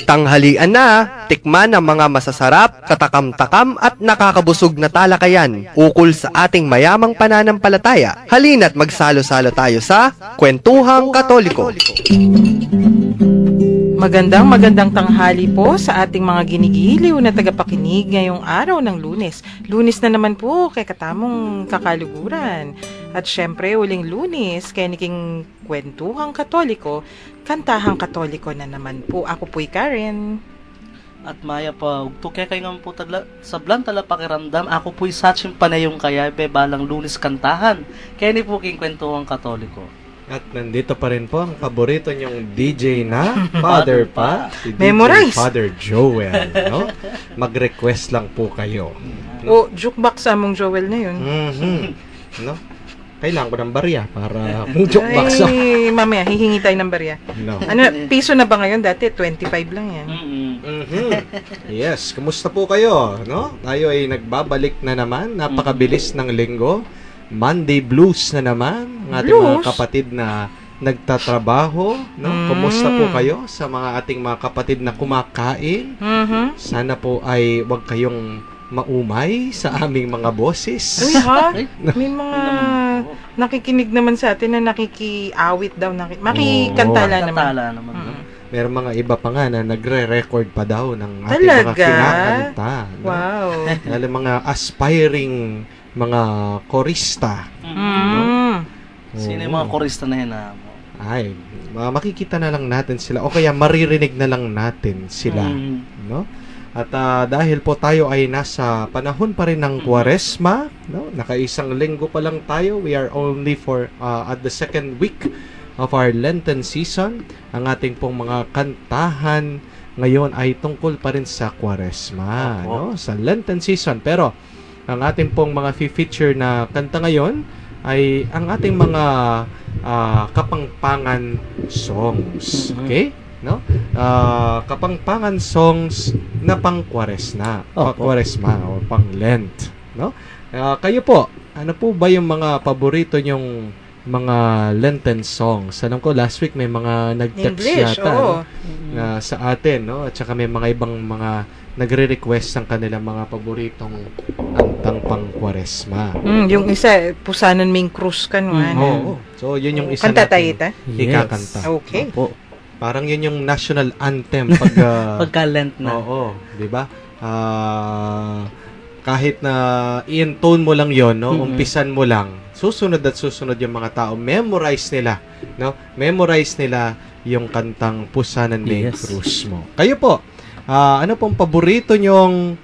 Tanghalian na, tikman ang mga masasarap, katakam-takam at nakakabusog na talakayan ukol sa ating mayamang pananampalataya. Halina't magsalo-salo tayo sa Kwentuhang Katoliko. Magandang tanghali po sa ating mga ginigiliw na tagapakinig ngayong araw ng Lunes. Lunes na naman po kay katamong kakaluguran. At syempre, uling Lunes kay niking Kwentuhang Katoliko, Kantahang Katoliko na naman po. Ako po'y Karen. At Maya pa, tukay kayo nga po tagla, sa blantala pakiramdam, ako po'y saching panayong kaya, balang Lunes kantahan. Kaya ni po king Kwentuhang Katoliko. At nandito pa rin po ang paborito niyong DJ na Father pa, si DJ Memorize. Father Joel, no? Mag-request lang po kayo. O, jukebox sa among Joel na yun. No? Kailangan ko ng barya para jukebox. Ay, mamaya, hihingi tayo ng barya. No. Ano, piso na ba ngayon? Dati, 25 lang yan. Yes, kumusta po kayo, no? Tayo ay nagbabalik na naman, napakabilis ng linggo. Monday blues na naman, ang ating mga kapatid na nagtatrabaho, no? Kumusta po kayo sa mga ating mga kapatid na kumakain? Sana po ay wag kayong maumay sa aming mga boses. Uy, ha? May mga nakikinig naman sa atin na nakikiawit daw, makikantala naman. Meron mga iba pa nga na nagre-record pa daw ng ating mga kinakanta. No? Wow. Lalo mga aspiring mga korista. No? Sino yung mga korista na yun na? Ay, makikita na lang natin sila o kaya maririnig na lang natin sila, no? At dahil po tayo ay nasa panahon pa rin ng Kwaresma, no? Nakaisang linggo pa lang tayo. We are only for at the second week of our Lenten season. Ang ating pong mga kantahan ngayon ay tungkol pa rin sa Kwaresma, no? Sa Lenten season. Pero ang ating pong mga feature na kanta ngayon ay ang ating mga kapangpangan songs. Okay? No? Kapangpangan songs na pang-Kwaresma, Kwaresma o pang-Lent, no? Kayo po, ano po ba yung mga paborito nyong mga Lenten songs? Alam ko last week may mga nag-text English, yata no? Sa atin, no? At saka may mga ibang mga nagre-request ng kanilang mga paboritong kantang pang-Kwaresma. Yung isa, Pusanan Ming Cruz kanwan. Oo. So, yun yung isa Kanta tayo natin ikakanta. Okay. Opo. Parang yun yung national anthem pag Pagka-Lent na. Oo, 'di ba? Kahit na i-intone mo lang 'yon, no? Umpisan mo lang. Susunod at susunod yung mga tao, memorize nila, no? Memorize nila yung kantang Pusanan Ming Cruz mo. Kayo po, ano pong paborito nyong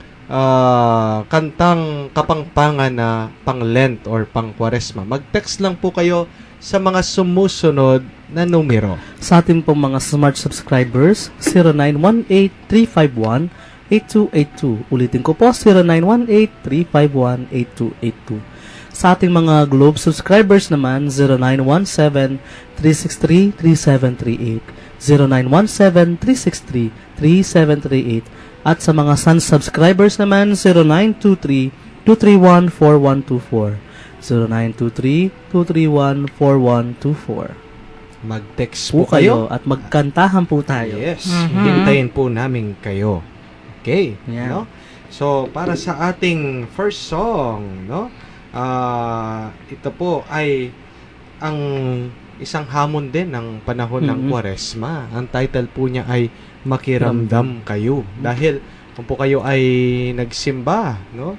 kantang kapangpangan na pang-Lent or pang-Kwaresma? Mag-text lang po kayo sa mga sumusunod na numero. Sa ating pong mga smart subscribers, 0918-351-8282. Ulitin ko po, 0918-351-8282. Sa ating mga Globe subscribers naman, 0917-363-3738. 0917-363-3738. At sa mga Sun subscribers naman, 0923-231-4124. 0923-231-4124. Mag-text po kayo at magkantahan po tayo. Yes. Hintayin po namin kayo. Okay. Yeah. No? So, para sa ating first song, no? Ito po ay ang isang hamon din ng panahon ng Kwaresma. Ang title po niya ay Makiramdam Kayo. Dahil kung po kayo ay nagsimba, no?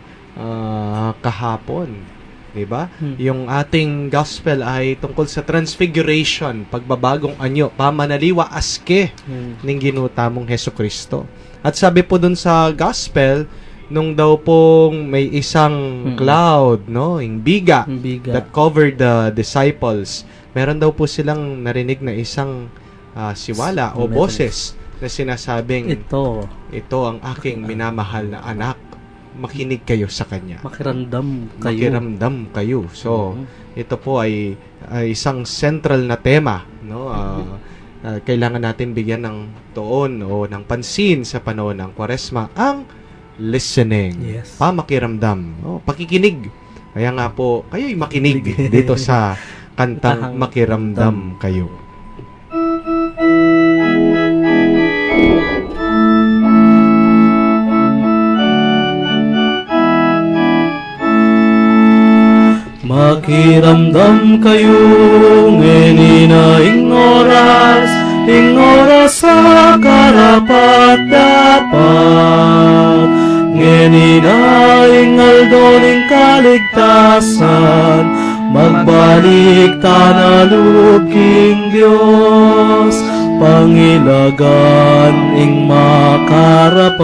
Kahapon, 'di ba? Yung ating gospel ay tungkol sa transfiguration, pagbabagong anyo, pamanaliwa aske ng ginutamong Hesukristo. At sabi po dun sa gospel, nung daw pong may isang cloud, no, yung biga that covered the disciples, meron daw po silang narinig na isang siwala o boses na sinasabing, ito ang aking minamahal na anak. Makinig kayo sa kanya. Makiramdam kayo. So, ito po ay isang central na tema, no? Kailangan natin bigyan ng tuon o ng pansin sa panahon ng Kwaresma ang listening. Yes. Pamakiramdam, pakikinig. Kaya nga po, kayo'y makinig dito sa kantang Makiramdam Kayo. Makiramdam kayo ngeninaing oras sa karapat dapat ngeninaing aldoning kaligtasan magbalik tanalub king Dios pangilagan ing makarapat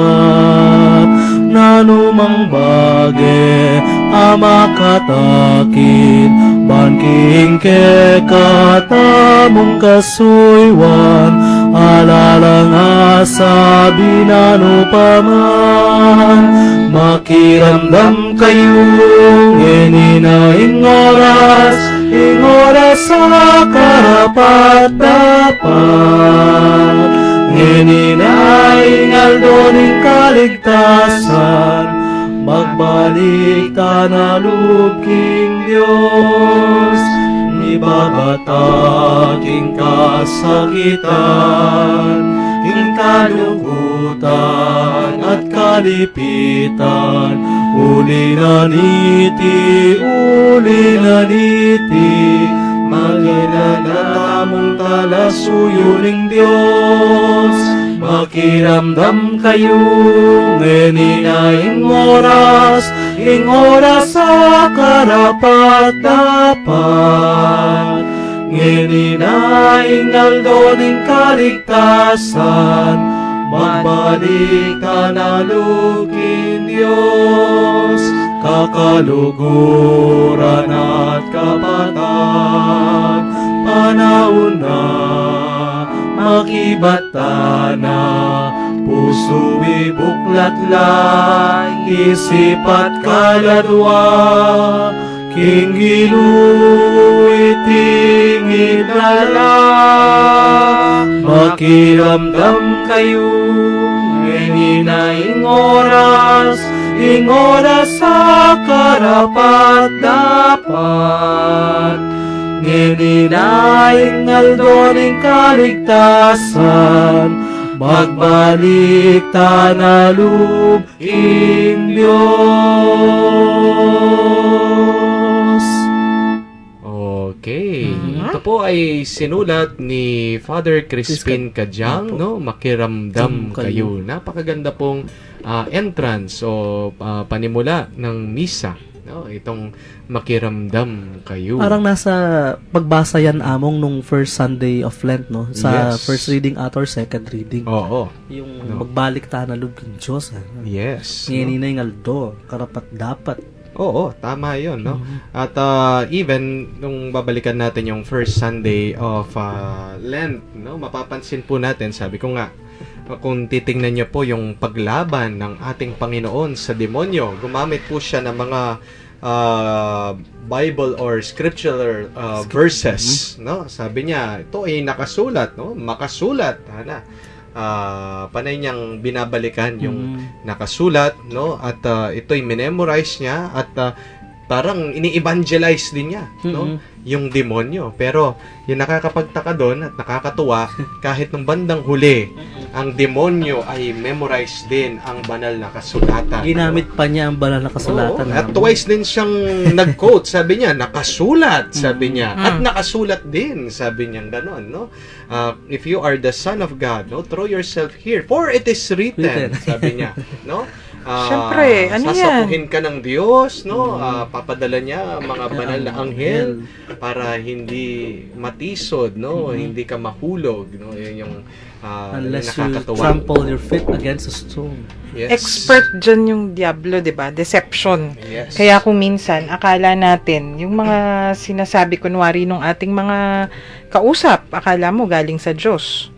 nanumang bage amakatakit banking ke katamong kasuywan alalang asabi nanupaman makiramdam kayo ngeninaing oras sa karapat dapat ngeninaing aldoning kaligtasan magbalik tanalub king Dios ibabatag king kasakitan king kalukutan at kalipitan uli na niti magilala mong talasuyuning Diyos makiramdam kayo ngeninaing oras sa karapat dapat ngeninaing aldoning kaligtasan magbalik tanalugin Diyos kakaluguran at kapatag panahon na makibata na puso ibuklat-lay isip at kaladwa king giluiting idala makiramdam kayo ngeninaing oras sa karapat dapat ngeninaing aldoning kaligtasan magbalik tanalub ing Diyos. Okay. Ito po ay sinulat ni Father Crispin Kajang, no? Makiramdam kayo. Napakaganda pong entrance o panimula ng misa, no? Itong makiramdam kayo. Parang nasa pagbasa yan among nung first Sunday of Lent, no? Sa Yes. first reading at or second reading. Oo. Yung No. magbalik tanalub king Diyos. Yes. Ngeninaing aldo, karapat dapat. Oo, tama 'yon, no? At even nung babalikan natin yung first Sunday of Lent, no, mapapansin po natin, sabi ko nga, kung titingnan niyo po yung paglaban ng ating Panginoon sa demonyo, gumamit po siya ng mga Bible or scriptural verses, no? Sabi niya, ito ay nakasulat, no? Makasulat, panay niyang binabalikan yung nakasulat, no? At ito'y memorize niya at parang ini-evangelize din niya, no? Yung demonyo. Pero yung nakakapagtaka doon at nakakatuwa, kahit nung bandang huli, ang demonyo ay memorize din ang banal na kasulatan. Ginamit pa niya ang banal na kasulatan. Oo, at twice din siyang nag-quote. Sabi niya, nakasulat, sabi niya. At nakasulat din, sabi niya gano'n, no? If you are the Son of God, no, throw yourself here, for it is written, sabi niya, no? Siyempre, ano yan? Sasapuhin ka ng Diyos, no? Papadala niya mga banal na anghel para hindi matisod, no? Hindi ka mahulog, no? Yun yung unless you nakakatuwa. trample your feet against a stone. Yes. Expert dyan yung Diablo, 'di ba? Deception. Yes. Kaya kung minsan akala natin yung mga sinasabi kunwari nung ating mga kausap, akala mo galing sa Diyos.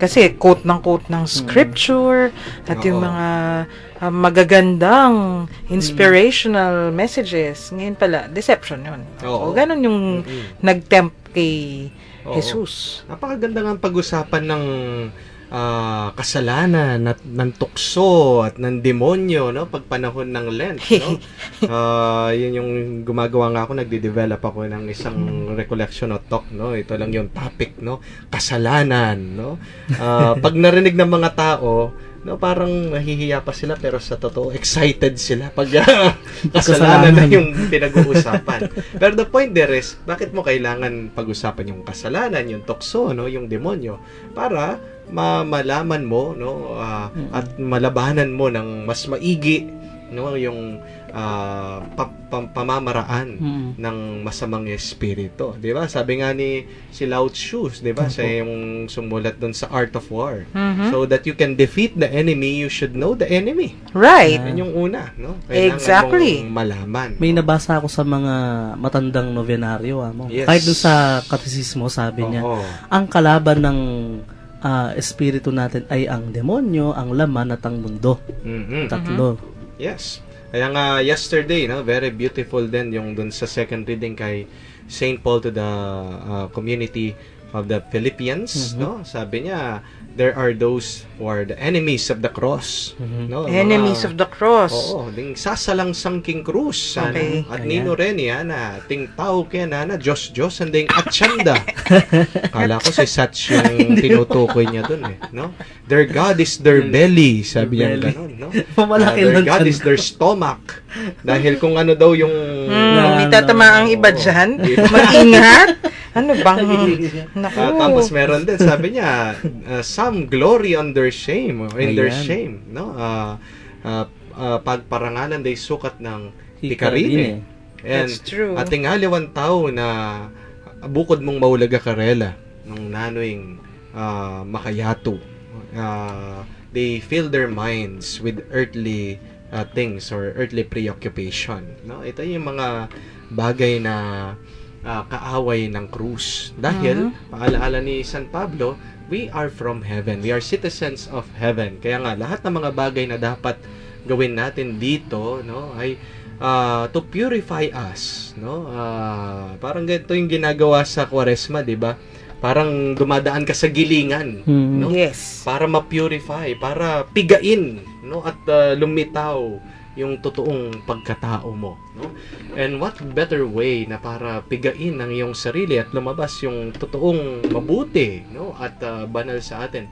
Kasi quote ng scripture at yung Oo. mga magagandang inspirational messages. Ngayon pala, deception 'yun. Oo. O ganun yung nag-tempt kay Oo. Jesus. Napakaganda nga pag-usapan ng kasalanan at ng tukso at ng demonyo, no, pag panahon ng Lent, no. Yun yung gumagawa nga ako, nagde-develop ako ng isang recollection o talk, no. Ito lang yung topic, no, kasalanan, no. Pag narinig ng mga tao, no, parang nahihiya pa sila, pero sa totoo excited sila pag kasalanan na yung pinag-uusapan. Pero the point there is, bakit mo kailangan pag-usapan yung kasalanan, yung tukso, no, yung demonyo, para malaman mo, no, at malabanan mo ng mas maigi, no, yung pamamaraan ng masamang espiritu, 'di ba? Sabi nga ni si Lao Tzu, 'di ba? Siya yung sumulat doon sa Art of War. So that you can defeat the enemy, you should know the enemy. Right. Yan yung una, no? Kailangan Exactly. mong malaman. May nabasa ako sa mga matandang novenaryo, mo. Yes. Kahit doon sa katisismo, sabi niya, Oo. ang kalaban ng espiritu natin ay ang demonyo, ang laman at ang mundo. Mhm. Tatlo. Yes. Kaya nga yesterday, no, very beautiful din yung dun sa second reading kay Saint Paul to the community of the Philippians, no? Sabi niya, there are those who are the enemies of the cross, no? Enemies of the cross. Oo, ding sasalangsang king cruz. Okay. At Ayan. nino ren yan, ting tao kaya na, Diyos, anding atsyanda. Kala ko si Satch yung tinutukoy niya dun eh, no? Their God is their belly, sabi niya belly. ganun, no? Malaki Their lang God dyan. is their stomach. Dahil kung ano daw yung... May tatama ang iba dyan. Yeah. Mag-ingat. Ano bang? Naku. Tapos meron din, sabi niya, some glory on their shame, or in their Ayan. shame, no? Pagparangalan day sukat ng Hikarine. hikarine. And That's true. ating aliwan tao na bukod mong maulaga karela ng nanoing makayato, they fill their minds with earthly things or earthly preoccupation, no? Ito yung mga bagay na kaaway ng krus. Dahil, paalaala ni San Pablo, we are from heaven. We are citizens of heaven. Kaya nga, lahat ng mga bagay na dapat gawin natin dito, no, ay to purify us, no? Parang ganito yung ginagawa sa Kwaresma, di ba? Parang dumadaan ka sa gilingan, no? Yes. Para ma-purify, para pigain, no, at lumitaw yung totoong pagkatao mo, no? And what better way na para pigain ang iyong sarili at lumabas yung totoong mabuti, no, at banal sa atin.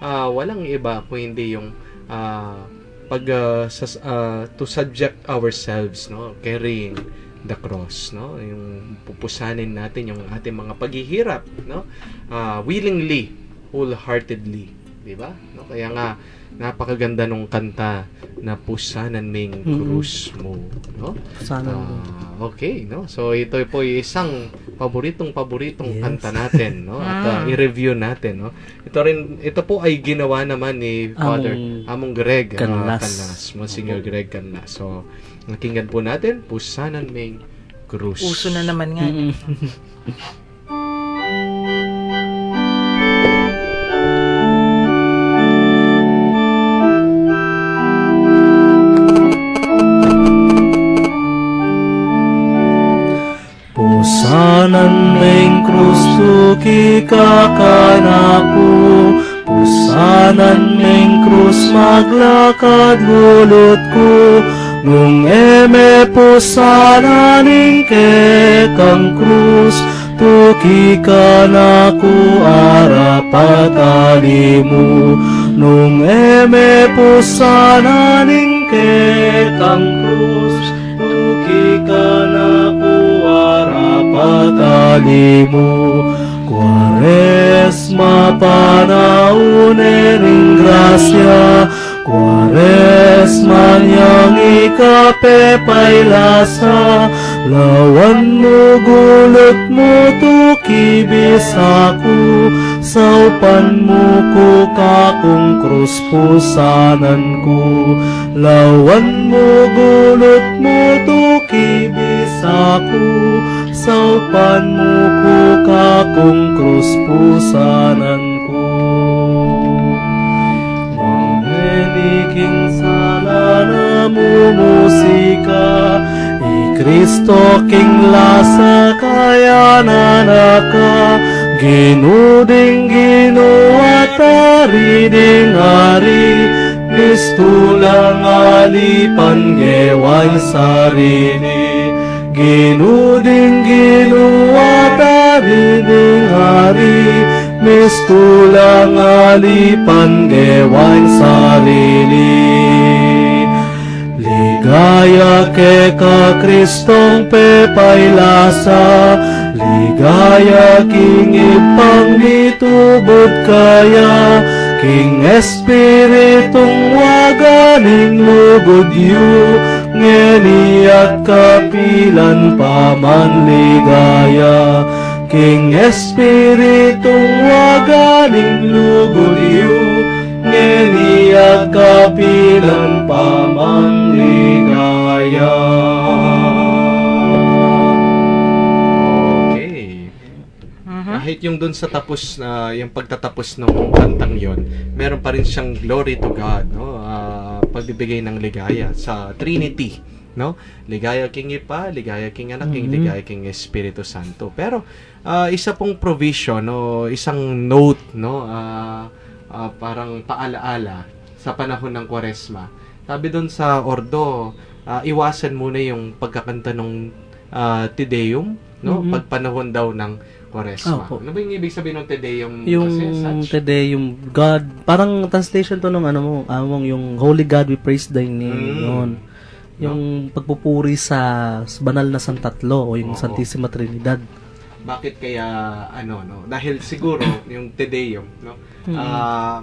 Walang iba kung hindi yung to subject ourselves, no, carrying the cross, no, yung pupusanin natin yung ating mga paghihirap, no, willingly, wholeheartedly, di ba? No, kaya nga napakaganda nung kanta na pusanan ming krus mo, no? Sana Okay, no? So ito po ay isang paboritong Yes. kanta natin, no? At i-review natin, no? Ito po ay ginawa naman ni Father Among Greg Canlas, Monsignor Greg Canlas. So nakinggan po natin pusanan ming krus. Uso na naman nga. Pusanan ming krus tuki kakanaku, pusanan ming krus maglakad gulot ko, nung eme pusananing kekang krus, tuki kanaku arapat alimu, nung eme pusananing kekang krus, tuki kanaku patalimu. Quaresma panahon ning grasya, Quaresma yang ikapepay lasa, lawan mo gulot mo tuki bisaku, saupan mo ko kakong krus pusanan ko, lawan mo gulot mo tuki bisaku, saupan mo ko kakong krus pusanan ko. Mameliking sala na mumusika, Kristo king lasa kaya nanaka, Ginuding ginawa tariding hari, mistulang alipan geway sarini. Ginuding ginawa tariding hari, mistulang alipan geway sarini. Ligaya ke ka Kristong pepailasa, ligaya king ipang mitubod kaya, king espiritong waganing lugod yu, ngeni at kapilan paman ligaya. King espiritong waganing lugod yu, ngeni at kapilan paman ligaya. Okay. Kahit yung dun sa tapos na yung pagtatapos ng kantang yon, meron pa rin siyang glory to God, no? Pagbibigay ng ligaya sa Trinity, no? Ligaya King Ipa, ligaya King Anak, ligaya King Espiritu Santo. Pero isa pong provision, no, isang note, no, parang paalaala sa panahon ng Kwaresma. Sabi doon sa ordo, iwasan muna yung pagkakanta ng Te Deum, no? Pag panahon daw ng Kwaresma. Opo. Ano ba yung ibig sabihin ng Te Deum? Yung Kasi such? today, yung God, parang translation to ng ano mo, among yung Holy God, we praise thy name. Yun. Yung pagpupuri sa banal na Santatlo o yung Oo. Santissima Trinidad. Bakit kaya ano, no? Dahil siguro yung Te Deum, no?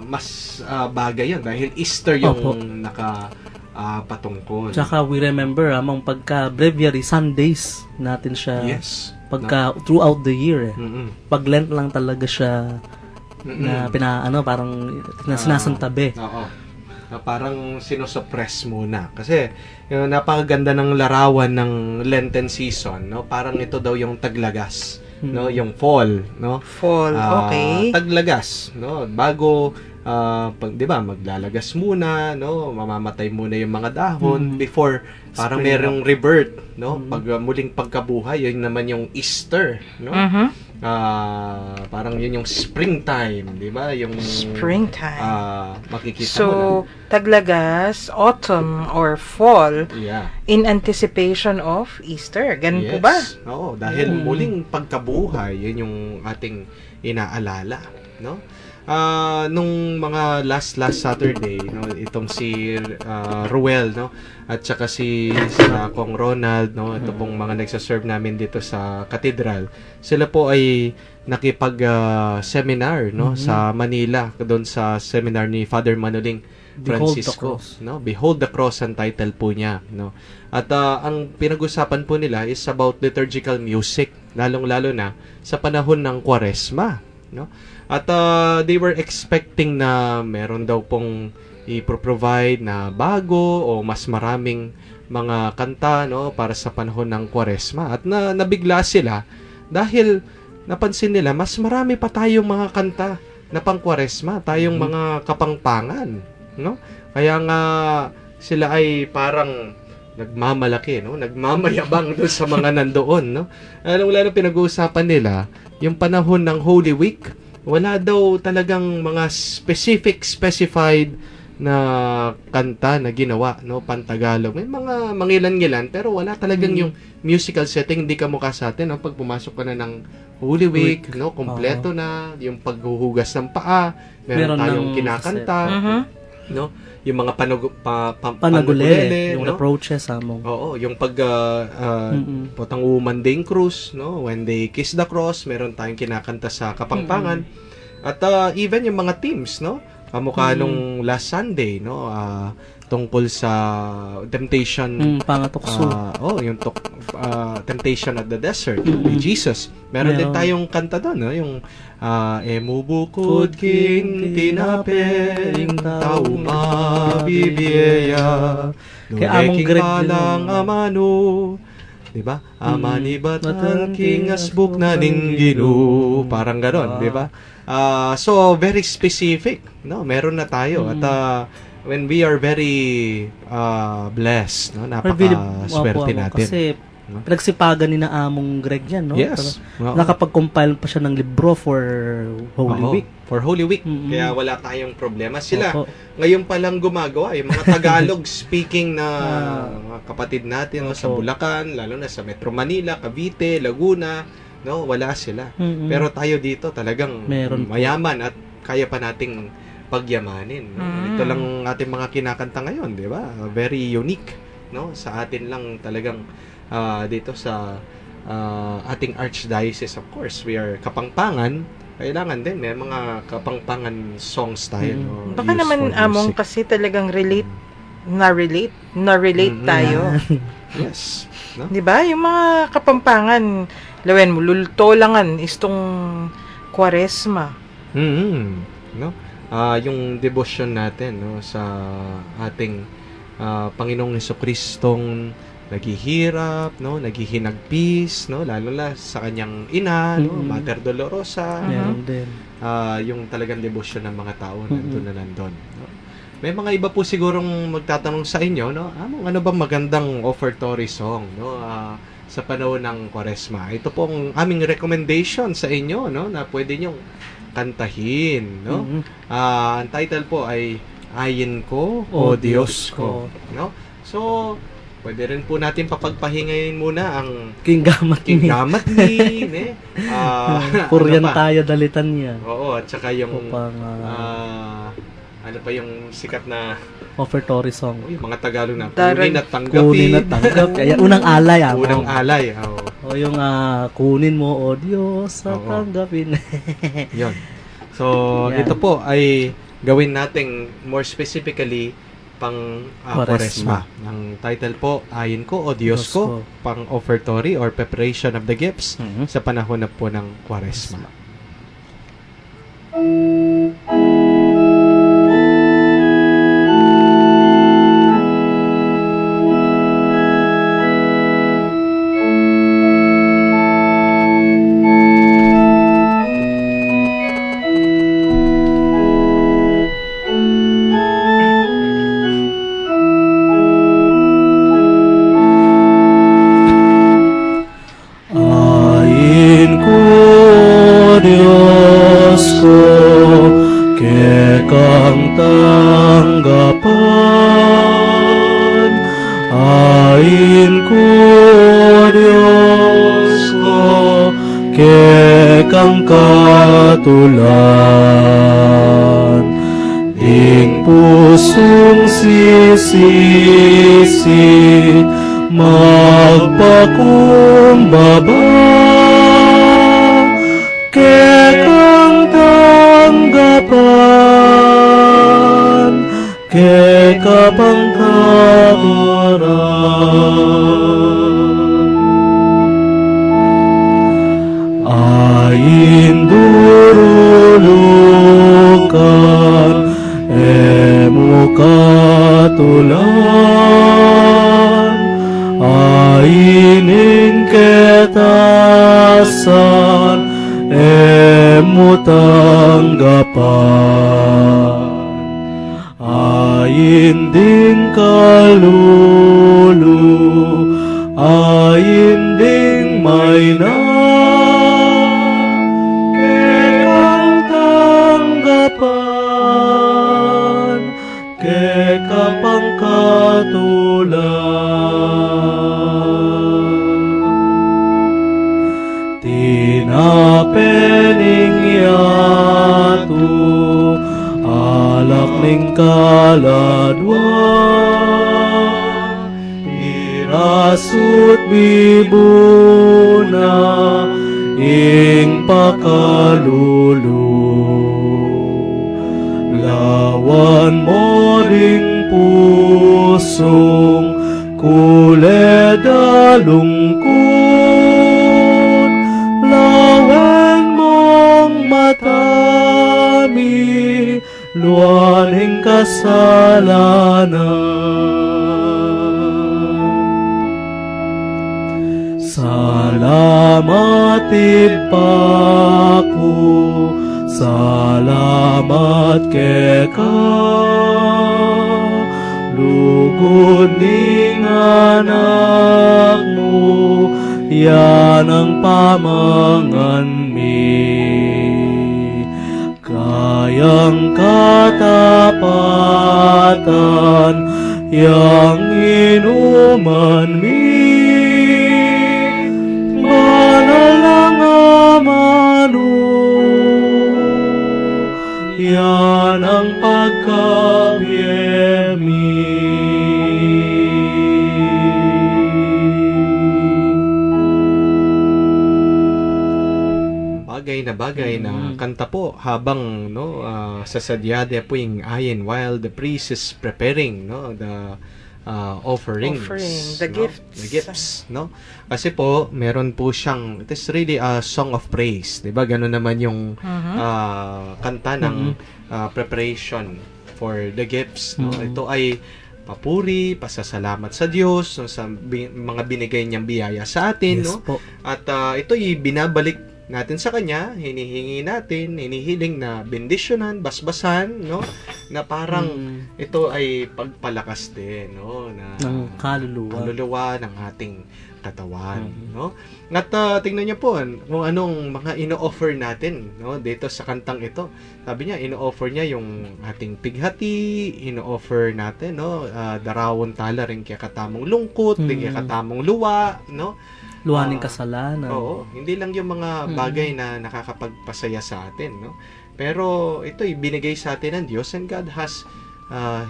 Mas bagay yan dahil Easter yung Opo. patungkol. Tsaka we remember, among pagka breviary Sundays natin siya Yes. pagka throughout the year. Mm-mm. Pag Lent lang talaga siya na parang sinasantabi. Oo. Na parang sinosuppress muna. Kasi yung napakaganda ng larawan ng Lenten season, no? Parang ito daw yung taglagas, no? Yung fall, no? Fall, okay. Taglagas, no? Bago pag 'di ba, maglalagas muna, no? Mamamatay muna yung mga dahon before parang Spring merong rebirth, no? Pag muling pagkabuhay, yun naman yung Easter, no? Parang yun yung springtime, 'di ba? Yung Springtime. makikita mo So, taglagas, autumn, or fall, na. Yeah. in anticipation of Easter. Ganun po ba? Oo, dahil muling pagkabuhay, yun yung ating inaalala, no? Nung mga last Saturday, no, itong si Ruel, no, at saka si Kong Ronald, no, ito pong mga nagsaserve namin dito sa katedral. Sila po ay nakipag seminar, no, sa Manila, doon sa seminar ni Father Manoling Behold the Francisco, Cross. no? Behold the Cross ang title po niya, no? At ang pinag-usapan po nila is about liturgical music, lalong-lalo na sa panahon ng Kwaresma, no? At they were expecting na meron daw pong i-provide na bago o mas maraming mga kanta, no, para sa panahon ng Kwaresma. At nabigla sila dahil napansin nila mas marami pa tayong mga kanta na pang Kwaresma, tayong mga kapangpangan, no? Kaya nga sila ay parang nagmamalaki, no? Nagmamayabang doon sa mga nandoon, no? Lalo pinag-uusapan nila yung panahon ng Holy Week. Wala daw talagang mga specified na kanta na ginawa, no, Pantagalog. May mga mangilan-ngilan pero wala talagang yung musical setting. Hindi ka mukha sa atin, no, pag pumasok ka na ng Holy Week, no, kompleto na yung paghuhugas ng paa, meron tayong ng kinakanta, no, yung mga panagulele, yung no? approaches among. Oo, yung pag potang umanding cruise, no, when they kiss the cross, meron tayong kinakanta sa Kapampangan. At even yung mga teams, no, kamukha nung last Sunday, no, tungkol sa temptation, Pangatukso. yung temptation at the desert ni Jesus. Meron din tayong kanta doon, no, yung emubukod king tinapeng tao mabibiyeya Kaya among nuleking Greg palang yun. amano, diba? Amani batang king asbuk na ningginu, parang ganon, diba? So very specific, no, meron na tayo. At when we are very blessed, no, napaka-swerte natin. Kasi no? Pinagsipagan ni na Among Greg yan, no? Yes. Oo. Nakapag-compile pa siya ng libro for Holy Oo, Week. For Holy Week. Mm-mm. Kaya wala tayong problema. Sila, Opo. ngayon pa lang gumagawa. Yung mga Tagalog speaking na mga kapatid natin no, sa Opo. Bulacan, lalo na sa Metro Manila, Cavite, Laguna, no, wala sila. Mm-mm. Pero tayo dito talagang Meron po. mayaman at kaya pa nating pagyamanin. No? Ito lang ating mga kinakanta ngayon, di ba? Very unique, no? Sa atin lang talagang dito sa ating archdiocese, of course, we are Kapampangan. Kailangan din may mga Kapampangan songs tayo. No? Baka Used naman for Among music. kasi talagang na-relate tayo. Yes. No? 'Di ba? Yung mga Kapampangan, lawen mo lultolangan istong Kwaresma. No? Yung devotion natin no sa ating Panginoong Jesucristong naghihirap, no, naghihinagpis, no, lalo na sa kanyang ina, no, Mater Dolorosa, Meron din. yung talagang devotion ng mga tao nandun. No? May mga iba po sigurong magtatanong sa inyo, no, ano ba magandang offertory song, no, sa panahon ng Kwaresma. Ito po ang aming recommendation sa inyo, no, na pwede nyong kantahin, no. Ang title po ay Ayin Ko o Diyos Ko, no. So, pwede rin po natin papagpahingayin muna ang Kinggamat ni. Kinggamat ni, Puryan ano pa? tayo dalitan niya. Oo, at saka yung Upang ano pa yung sikat na offertory song. yung mga Tagalog na Darag- kunin at tanggapin. Kunin at tanggap. Kaya unang alay. Unang alay. Oo. O yung kunin mo, o Diyos, at Oo. tanggapin. Yun. So, Yan. ito po ay gawin nating more specifically pang Kwaresma. Kwaresma. Ang title po, Ayin Ko o Diyos Diyos Ko, Ko. pang offertory or preparation of the gifts Mhm. sa panahon na po ng Kwaresma. Ayin ko, Diyos ko, kekang tanggapan. Ayin ko, Diyos ko, kekang katulan. Ding pusong sisisi, magpakumbaba, kekang tanggapan, kekapang kabaran. Ayin durulukan, emo katulan, ainin ketasan, emo tanggapan. Ayin ding kalulu, ayin ding mayna, kekang tanggapan, kekapang katulan. Tinapening yatu, alak ning kaladwa, irasut bibuna, ing pakalulu. Lawan mo ring pusong kuled alungkot, lawan mong matami, luaning kasalanan. Salamat ipaku, salamat keka, lugod ning anak mo, yan ang pamangan mi. Kayang katapatan, yang inuman mi. Banal ng amano, yan ang bagay na kanta po habang sa sadyada po yung ayin while the priest is preparing the offerings, the gifts. The gifts, no? Kasi po meron po siyang, it is really a song of praise, 'di ba? Ganun naman yung kanta ng preparation for the gifts, no? Ito ay papuri, pasasalamat sa Diyos sa mga binigay niyang biyaya sa atin, Yes no? po. At ito ay binabalik natin sa Kanya, hinihingi natin, hinihiling na bendisyonan, basbasan, no? Na parang ito ay pagpalakas din, no? Na Ng kaluluwa. ng ating katawan, no? At tingnan niyo po kung anong mga ino-offer natin, no? Dito sa kantang ito. Sabi niya, ino-offer niya yung ating pighati, ino-offer natin, no? Darawon tala rin kaya katamong lungkot, din kaya katamong luwa, no? Luwaning kasalanan. Oo, hindi lang yung mga bagay na nakakapagpasaya sa atin, no? Pero ito binigay sa atin ng Diyos, and God has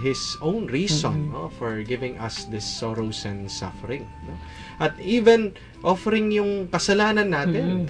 His own reason, no, for giving us this sorrows and suffering, no? At even offering yung kasalanan natin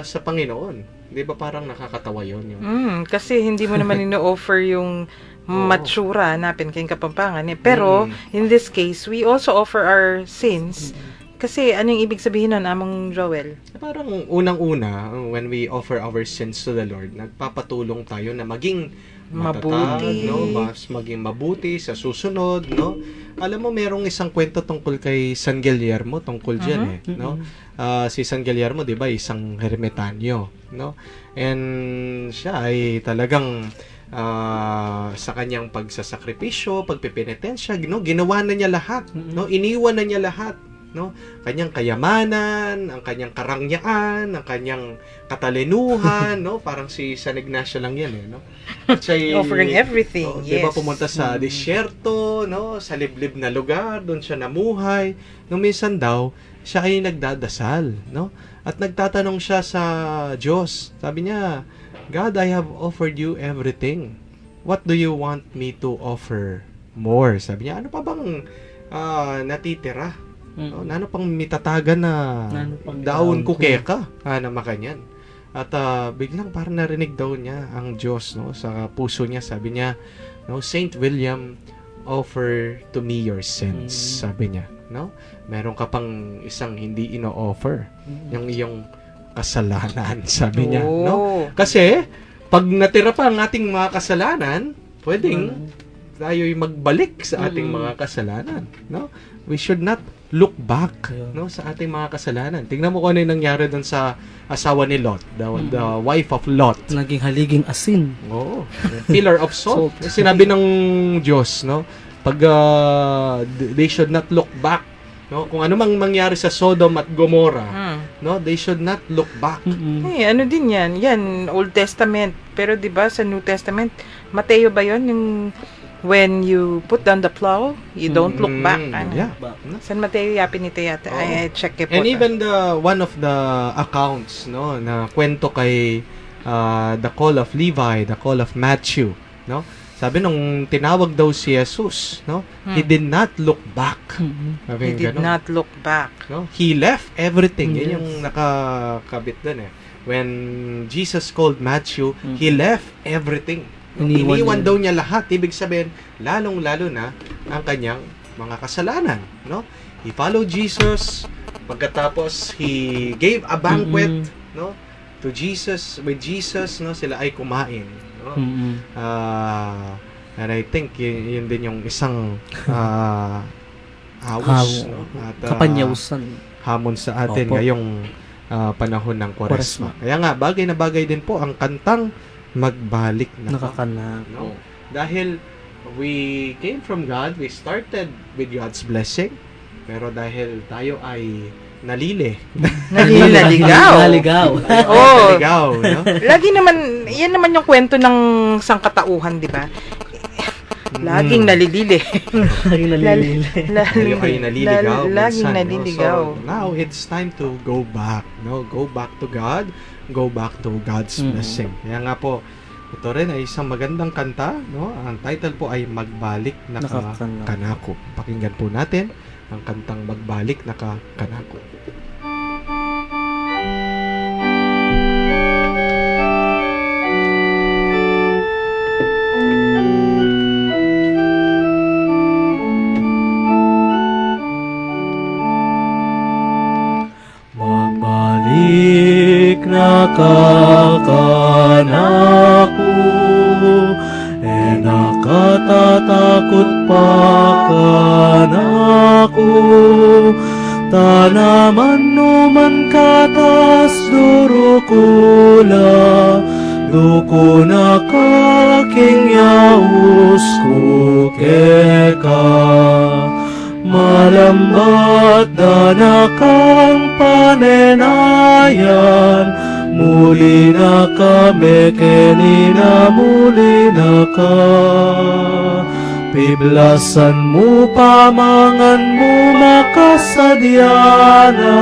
sa Panginoon. 'Di ba parang nakakatawa 'yon yung Kasi hindi mo naman ino-offer yung matsura hanapin kayong Kapampangan. Pero, in this case, we also offer our sins. Kasi, ano yung ibig sabihin nun, Amang Joel? parang unang-una, when we offer our sins to the Lord, nagpapatulong tayo na maging matatag, Mabuti. no? Mas maging mabuti sa susunod, no? Alam mo, merong isang kwento tungkol kay San Guillermo tungkol dyan, no? Si San Guillermo, di ba, isang hermetanyo, no? And siya ay talagang sa kanyang pagsasakripisyo, pagpipenitensya, no? Ginawa na niya lahat, no? Iniwan na niya lahat, no? Kanyang kayamanan, ang kanyang karangyaan, ang kanyang katalinuhan, no? Parang si San Ignacio lang yan, no? At siya'y, Offering everything, Di ba yes. pumunta sa disyerto, no? Sa liblib na lugar, doon siya namuhay. Nung minsan daw, siya ay nagdadasal, no? At nagtatanong siya sa Diyos. Sabi niya, God, I have offered you everything. What do you want me to offer more? Sabi niya, ano pa bang natitira? No, ano pang mitatagan na daon kukeka na makanyan. At biglang parang narinig daw niya ang Diyos, no, sa puso niya. Sabi niya, no, Saint William, offer to me your sins. Sabi niya, no? Meron ka pang isang hindi ino-offer, yung iyong kasalanan, sabi niya, no? Kasi pag natira pa ang ating mga kasalanan, pwedeng tayo'y magbalik sa ating mga kasalanan, no? We should not look back, no, sa ating mga kasalanan. Tingnan mo kung ano yung nangyari doon sa asawa ni Lot, the wife of Lot. Naging haliging asin. Oo. Pillar of salt. Sinabi ng Diyos, no, pag they should not look back, no, kung ano mang mangyari sa Sodom at Gomorrah, no, they should not look back. Eh, ano din yan? Yan, Old Testament. Pero 'di ba sa New Testament, Mateo ba 'yon yung when you put down the plow, you don't look back. Ano? Yeah. San Mateo yapin ito yata. Ay, check it po. And even one of the accounts, no, na kwento kay the call of Levi, the call of Matthew, no? Sabi nung tinawag daw si Jesus, no? He did not look back. He did not look back. No? He left everything. Yan yung nakakabit doon eh. When Jesus called Matthew, he left everything. Iniwan daw niya lahat. Ibig sabihin, lalong-lalo na ang kanyang mga kasalanan, no? He followed Jesus. Pagkatapos, he gave a banquet, no? To Jesus, with Jesus, no? Sila ay kumain, no? And I think yun din yung isang awos, no? At Kapanyawsan. hamon sa atin ngayong panahon ng Kwaresma. Kaya nga, bagay na bagay din po ang kantang Magbalik na. Nakakanak. No? Dahil we came from God, we started with God's blessing, pero dahil tayo ay nalili. Naliligaw. Naligaw. Oo. Naligaw, no? Lagi naman, yan naman yung kwento ng sangkatauhan, di ba? Laging nalilili. Laging nalilili. Kayo kayo naliligaw. Laging minsan, naliligaw. No? So, now, it's time to go back. No? Go back to God. Go back to God's blessing. Kaya nga po, ito rin ay isang magandang kanta. No? Ang title po ay Magbalik na Kanako. Pakinggan po natin ang kantang Magbalik na Kanako. Magbalik na kakanako, nakatatakot pa kanako, tanaman numan katas durukula, duko na kaking yaus ko keka. Malambat na kang panenayan, muli na kami kenina, muli na ka. Piblasan mo pamangan mo makasadyana,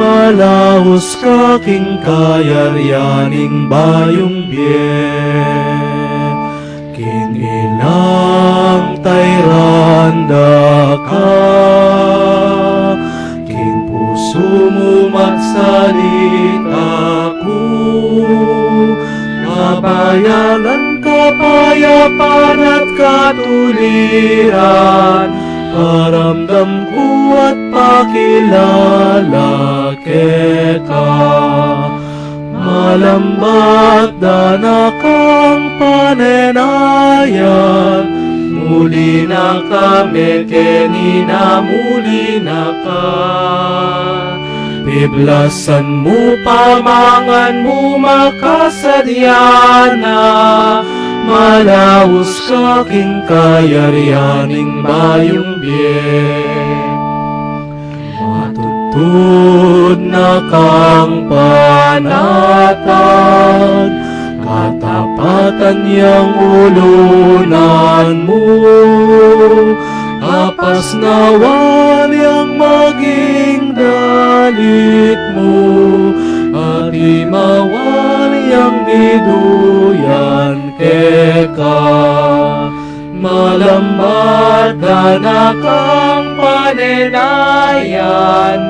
malahos kaking kayaryaning bayong biye. King ilang tayranda ka, king puso mo magsalita ko, kabayanan, kapayapaan at katuliran, paramdam ko at pakilala ka. Malambat na kang panenayan, muli na kami kenina, muli na ka. Piblasan mo pamangan mo makasadyana, malahos kaking kayaryaning bayong biye. Matutod na kang panatag, katapatan yang ulunan mo, apas nawan yang maging dalit mo, at imawan yang niduyan keka. Malambat na kang panenayan,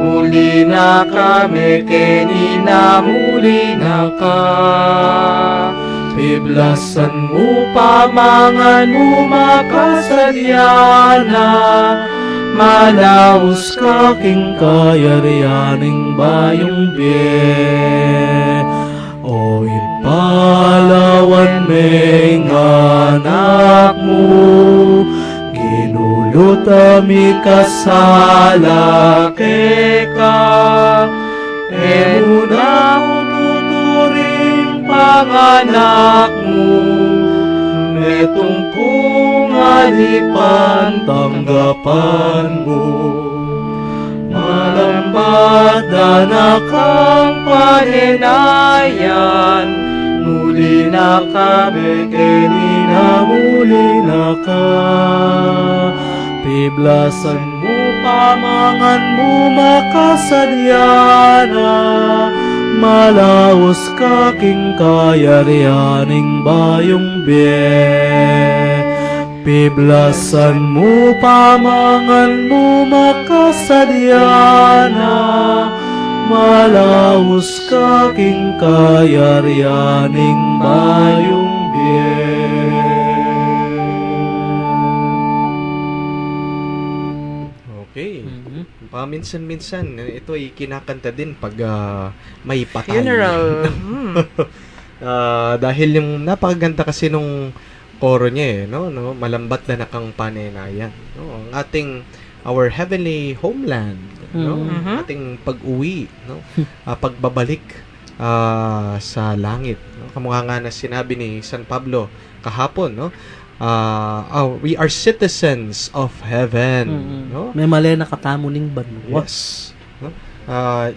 muli na kami kenina, muli na ka. Piblasan mo pamangan mo makasadyana, malahos kaking kayaryaning bayong biye. O ipalawan may anak mo, ginulot ami kasala keka. Muna ututuring panganak mo, metong kung alipan tanggapan mo. Malambat na kang panenayan, muli na kami kenina, muli na ka. Piblasan mo pamangan mo makasadyana, malahos kaking kayaryaning bayong biye. Piblasan mo pamangan mo makasadyana, malahos kaking kayaryaning bayong biye. Okay. Paminsan-minsan, ito ay kinakanta din pag may patay. Funeral. Dahil yung napakaganda kasi nung koro niya no? Malambat na nakang panenayan. No? Ang ating, our heavenly homeland, no? Ating pag-uwi, no? Pagbabalik sa langit. No? Kamukha nga na sinabi ni San Pablo kahapon, no? we are citizens of heaven, no? May mali na katamo ning banwa. Yes. No?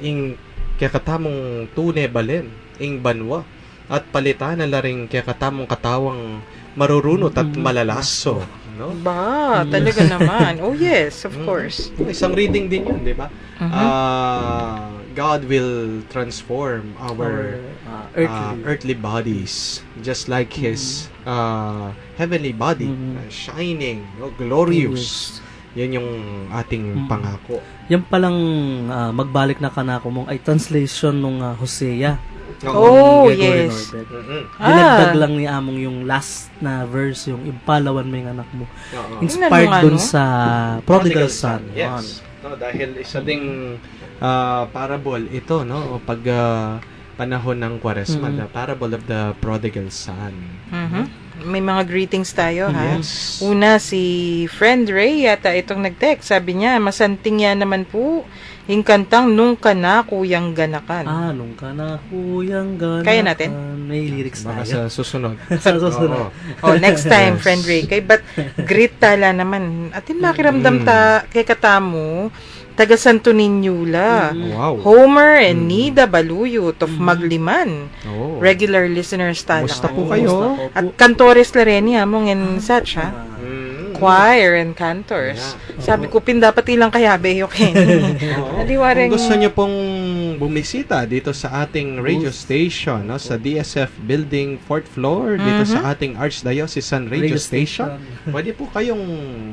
Ing kakatamong tune balen, ing banwa, at palitan na laring kakatamong katawang marurunot at malalaso. No? Ba, talaga naman. Oh yes, of course. Isang reading din yun, di ba? Mhm. God will transform our earthly bodies just like His heavenly body, shining, no? Glorious. Yan yung ating pangako. Yan palang magbalik na kanako mong ay translation nung Hosea. Oh, Gregory yes. Norbert. Ah. Dinagdag lang ni Among yung last na verse, yung impalawan mo yung anak mo. Oo. Inspired Ano nga, dun no? sa Prodigal Son. Yes. No, dahil isa ding parable ito, no? Pag panahon ng Kwaresma, the parable of the prodigal son. Mhm. May mga greetings tayo, ha? Yes. Una, si Friend Ray yata itong nag-text. Sabi niya, masanting yan naman po. Yung kantang Nung Ka Na Kuyang Ganakan. Nung ka na kuyang ganakan. Kaya natin? May lyrics Baka tayo. sa susunod. Sa susunod. Oo. Oh, next time, Friend Ray. Kay but greet tala naman. Atin makiramdam ta kay katamo, taga Santo Niñula. Wow. Homer and Nida Baluyot of Magliman. Oh. Regular listeners tala. Kumusta po kayo? At Cantores Lareni among and such, ha? Choir and cantors. Sabi ko, pin dapat ilang kaya beyo Kenny. Kung gusto nyo pong bumisita dito sa ating radio station, no, sa DSF Building 4th floor, dito sa ating Archdiocesan Radio Station, pwede po kayong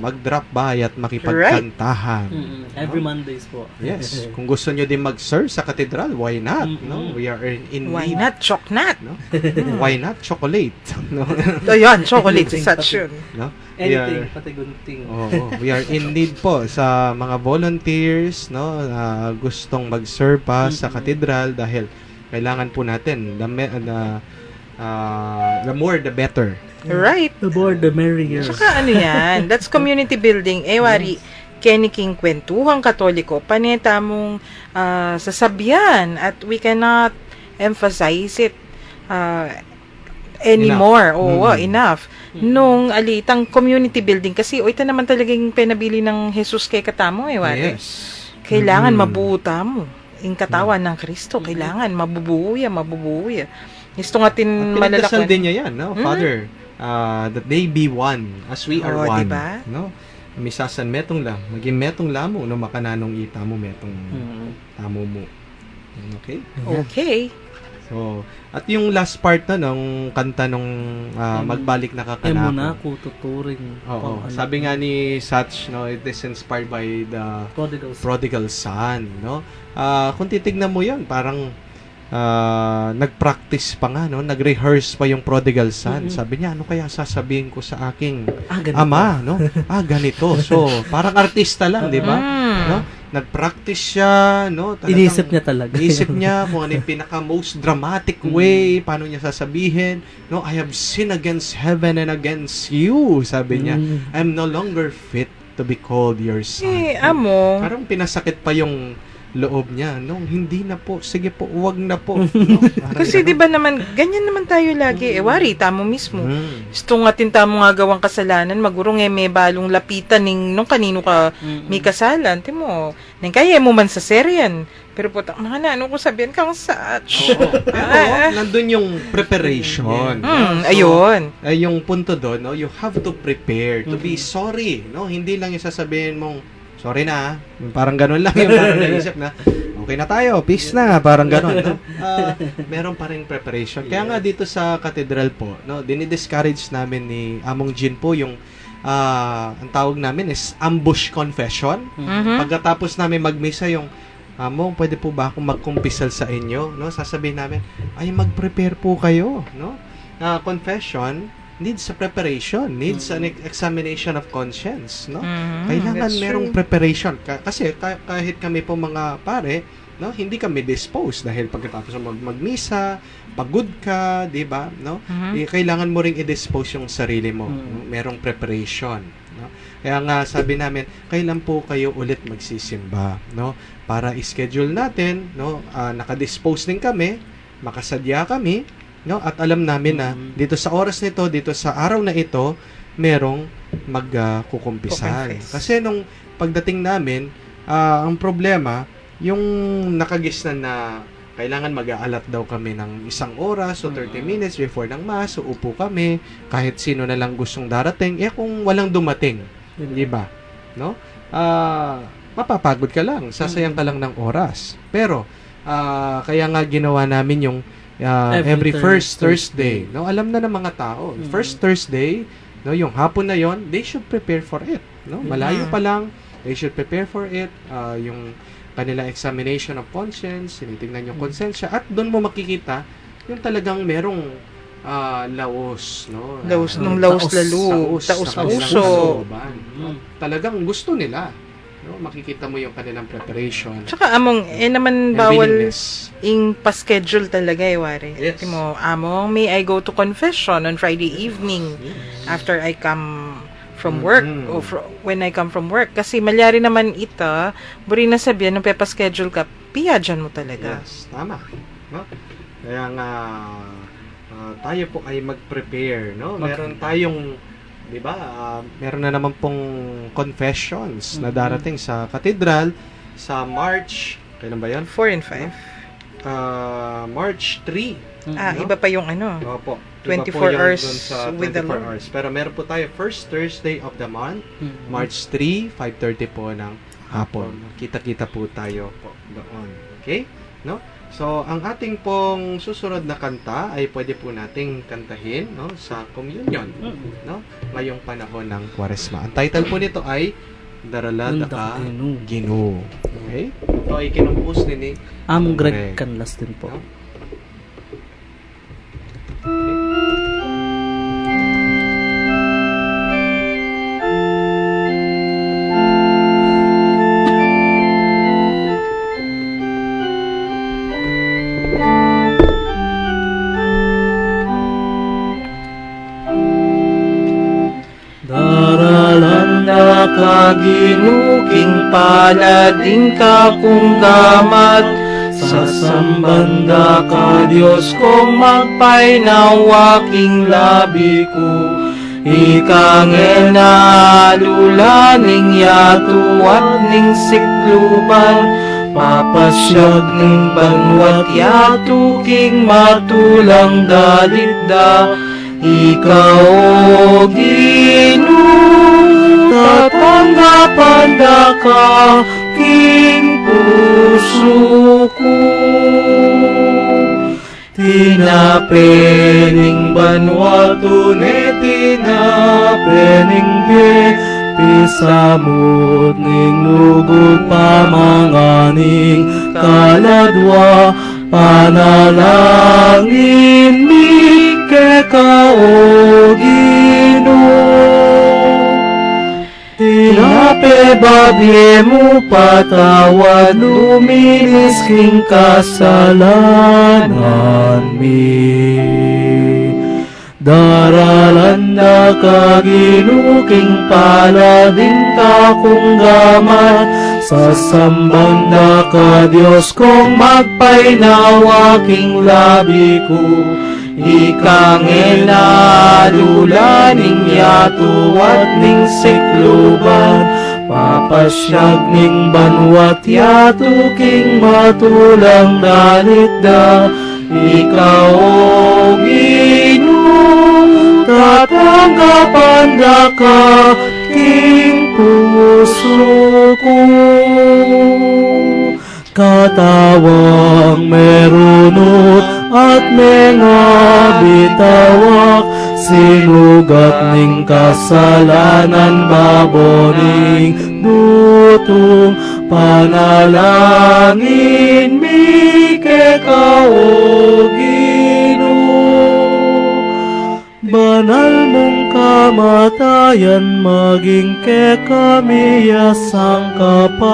mag-drop by at makipagkantahan. Every Mondays po. Yes. Kung gusto nyo din mag-serve sa katedral, why not? No? We are in Why need. not? Choknat. No? Why not chocolate? No? So, yun, chocolate is such yun. No? We Anything, are, pati gunting. we are in need po sa mga volunteers, no, na gustong mag-serve pa sa katedral dahil kailangan po natin the more the better. Right. The more, the merrier. Tsaka ano yan, that's community building. Wari, Kenny King Kwentuhang Katoliko, paneta mong sasabihan at we cannot emphasize it anymore. Oo, enough. Nung alitang community building kasi ito naman talagang pinabili ng Jesus kay katamo wari. Yes. Kailangan mabuta mo yung katawan ng Kristo. Kailangan mabubuya. Gusto nga tin Pinagdasal malalakwan. din niya yan, no? Father, that they be one as we are one. Diba? No? Misasan metong lang, maging metong lamo, no, makananong ita mo metong tamo mo. Okay? Okay. So, at yung last part na ng kanta nung magbalik na Ay mo na kakanako. ako tuturing. Oo. Sabi nga ni Satch, no, it is inspired by the prodigal son, no? Kung titignan mo 'yon, parang nag-practice pa nga, no? Nag-rehearse pa yung prodigal son. Sabi niya, ano kaya sasabihin ko sa aking ama, no? Ganito. So, parang artista lang, 'di ba? No? Nag-practice siya, no? Inisip niya talaga. Inisip niya kung ano yung pinaka-most dramatic way, paano niya sasabihin, no? I have sinned against heaven and against you, sabi niya. I'm no longer fit to be called your son. Amo. Parang pinasakit pa yung loob niya, no? Hindi na po, sige po, wag na po. No? Kasi di ba naman, ganyan naman tayo lagi. Wari, tamo mismo. Mm. Gusto nga tamo nga gawang kasalanan, magurong may balong lapitan nung kanino ka may kasalan. Timo, nang kaya mo man sa seryan. Pero putak, mga na, ano ko sabihin kang such? Pero, nandun yung preparation. no? So, Ayun. yung punto doon, no? You have to prepare to be sorry, no? Hindi lang yung sasabihin mong, sorry na, parang ganun lang yung parang naisip na, okay na tayo, peace na, parang ganun. No? Meron pa rin preparation. Kaya nga dito sa cathedral po, no, dinidiscourage namin ni Among Jean po yung, ang tawag namin is ambush confession. Pagkatapos namin magmisa yung, Among, pwede po ba akong magkumpisal sa inyo? No? Sasabihin namin, ay mag-prepare po kayo. No? Confession needs a preparation, needs an examination of conscience, no? Kailangan that's merong true. preparation kasi kahit kami po mga pare, no, hindi kami disposed dahil pagkatapos magmisa, pagod ka, 'di ba, no? Kailangan mo ring i-dispose yung sarili mo, no? Merong preparation, no? Kaya nga sabi namin, kailan po kayo ulit magsisimba, no? Para i-schedule natin, no? Naka-dispose din kami, makasadya kami, no? At alam namin na dito sa oras nito, dito sa araw na ito, merong magkukumpisal. Kukumfis. Kasi nung pagdating namin, ang problema, yung nakagisnan na kailangan mag-aalat daw kami ng 1 oras o 30 minutes before ng mass, so upo kami, kahit sino na lang gustong darating, kung walang dumating, di ba? No? Mapapagod ka lang, sasayang ka lang ng oras. Pero, kaya nga ginawa namin yung every first Thursday. No? Alam na ng mga tao. First Thursday, no, yung hapon na yon, they should prepare for it. No? Malayo pa lang, they should prepare for it. Yung kanilang examination of conscience, tinitingnan yung konsensya, at doon mo makikita yung talagang merong laos, no? Laos ng laos lalo, taos sa kanilang puso. kalooban. No? Talagang gusto nila. No? Makikita mo yung kanilang preparation. Tsaka among, naman and bawal willingness. pa-schedule talaga wari. Yes. Mo, among, may I go to confession on Friday evening after I come from work o when I come from work. Kasi malyari naman ita, buri na sabihan, nung pepa-schedule ka, piya dyan mo talaga. Yes, tama. No? Kaya nga, tayo po ay mag-prepare, no? Meron tayong, di ba, meron na naman pong confessions na darating sa katedral sa March, kailan ba yan? 4 and 5. March 3. No? Iba pa yung ano. Opo. 24 Iba po yung hours dun sa with the 24 Lord. hours. Pero meron po tayo first Thursday of the month, March 3, 5:30 po ng hapon. Kita-kita po tayo po doon. Okay? No? So, ang ating pong susunod na kanta ay pwede po nating kantahin, no, sa communion, no? Ngayong panahon ng Kwaresma. Ang title po nito ay Daralada ka Ginoo. Okay? Ito ay kinumpos ni Among Greg Greg Canlas din po. No? Daralanda ka ginuking palading ka kung gamat sa sambanda ka Diyos kong magpainawaking labi ko ikang enalulaning yatuat ning sikluban papasyag ning banwat yatuking matulang dalida ikaw o Ginoo tatanggapan da ka king puso ko tinapening banwato ne tinapening be pisamot ning lugod pamanganing kaladwa panalangin mi ka o Ginoo tinape babye mo patawad luminis king kasalanan mi daralanda ka ginuking palading ka kung gaman sa sambanda ka Diyos kong magpainawaking labi ko ikang enalulaning yatuwat ning sikluban papasyag ning banwat yatuking matulang dalitda ikaw o Ginoo tatanggapan da ka king puso ko katawang merunot at mga bitawak sinugat ning kasalanan baboning dutong panalangin mi ka o Ginoo banal mong kamatayan maging kami sang kapayapan